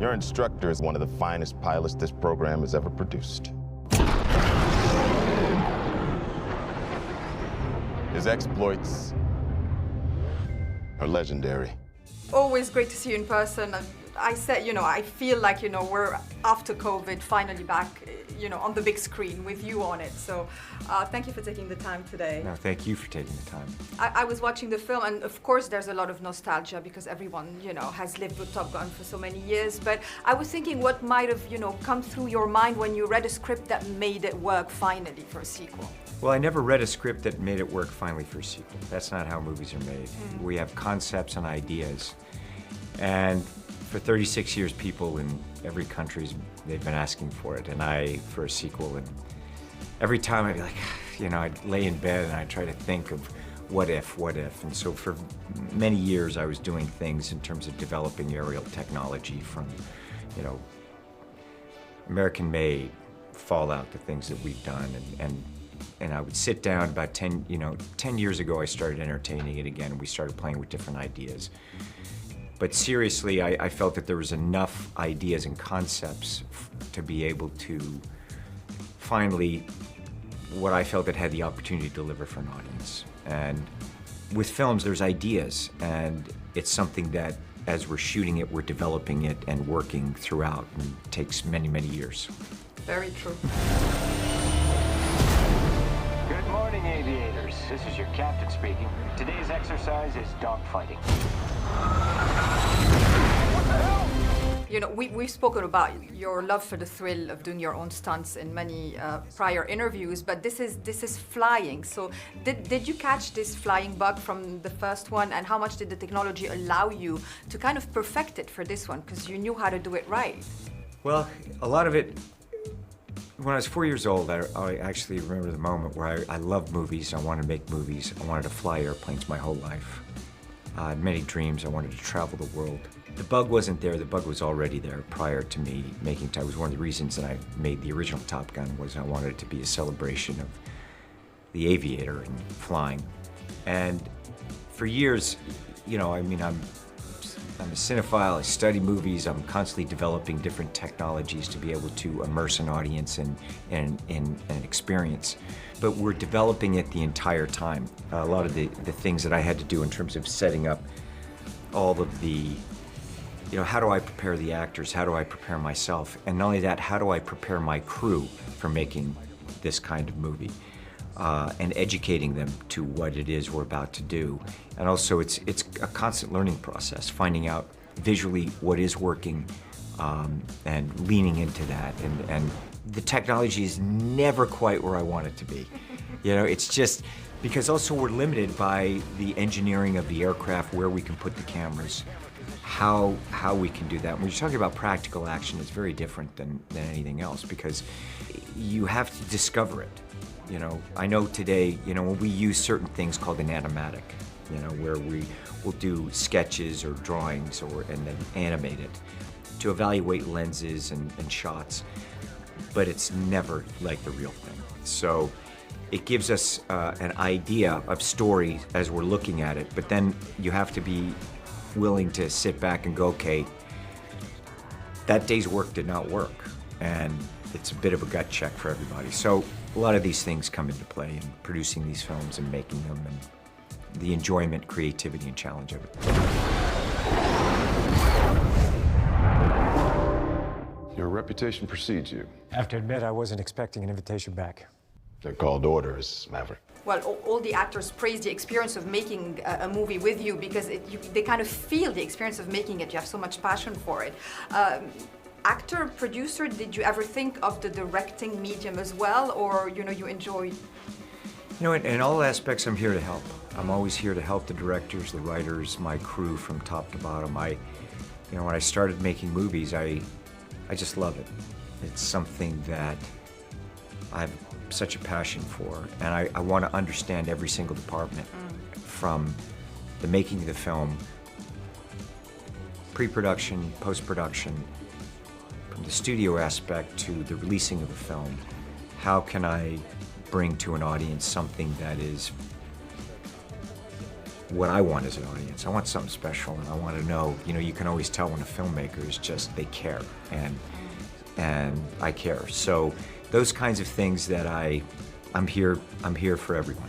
Your instructor is one of the finest pilots this program has ever produced. His exploits are legendary. Always great to see you in person. I said, I feel like, we're after COVID finally back, on the big screen with you on it. So thank you for taking the time today. No, thank you for taking the time. I was watching the film, and of course there's a lot of nostalgia because everyone, has lived with Top Gun for so many years. But I was thinking what might have, come through your mind when you read a script that made it work finally for a sequel. Well, I never read a script that made it work finally for a sequel. That's not how movies are made. We have concepts and ideas. And for 36 years, people in every country, they've been asking for it, and for a sequel. And every time I'd be like, I'd lay in bed and I'd try to think of what if. And so for many years, I was doing things in terms of developing aerial technology from, American-made, Fallout, the things that we've done. And I would sit down about 10 years ago, I started entertaining it again, and we started playing with different ideas. But seriously, I felt that there was enough ideas and concepts to be able to finally, what I felt that had the opportunity to deliver for an audience. And with films, there's ideas, and it's something that, as we're shooting it, we're developing it and working throughout, and it takes many, many years. Very true. Good morning, aviators. This is your captain speaking. Today's exercise is dogfighting. We've spoken about your love for the thrill of doing your own stunts in many prior interviews, but this is flying. So did you catch this flying bug from the first one, and how much did the technology allow you to kind of perfect it for this one, because you knew how to do it right? Well, a lot of it, when I was 4 years old, I actually remember the moment where I loved movies. I wanted to make movies. I wanted to fly airplanes my whole life. I had many dreams. I wanted to travel the world. The bug wasn't there. The bug was already there prior to me making it. Was one of the reasons that I made the original Top Gun, was I wanted it to be a celebration of the aviator and flying. And for years, I'm a cinephile, I study movies, I'm constantly developing different technologies to be able to immerse an audience in an experience. But we're developing it the entire time. A lot of the things that I had to do in terms of setting up all of the, how do I prepare the actors, how do I prepare myself, and not only that, how do I prepare my crew for making this kind of movie? And educating them to what it is we're about to do. And also it's a constant learning process, finding out visually what is working and leaning into that. And the technology is never quite where I want it to be. It's just, because also we're limited by the engineering of the aircraft, where we can put the cameras, how we can do that. When you're talking about practical action, it's very different than anything else, because you have to discover it. I know today, when we use certain things called an animatic, where we will do sketches or drawings and then animate it to evaluate lenses and shots, but it's never like the real thing. So it gives us an idea of story as we're looking at it, but then you have to be willing to sit back and go, okay, that day's work did not work. And it's a bit of a gut check for everybody. So a lot of these things come into play in producing these films and making them, and the enjoyment, creativity, and challenge of it. Your reputation precedes you. I have to admit, I wasn't expecting an invitation back. They're called orders, Maverick. Well, all the actors praise the experience of making a movie with you, because they kind of feel the experience of making it. You have so much passion for it. Actor, producer, did you ever think of the directing medium as well, or you enjoy? In all aspects, I'm here to help. I'm always here to help the directors, the writers, my crew from top to bottom. When I started making movies, I just love it. It's something that I have such a passion for, and I want to understand every single department, from the making of the film, pre-production, post-production, from the studio aspect to the releasing of the film. How can I bring to an audience something that is what I want as an audience. I want something special, and I want to know, you know, you can always tell when a filmmaker is just, they care, and I care. So those kinds of things that I'm here for everyone.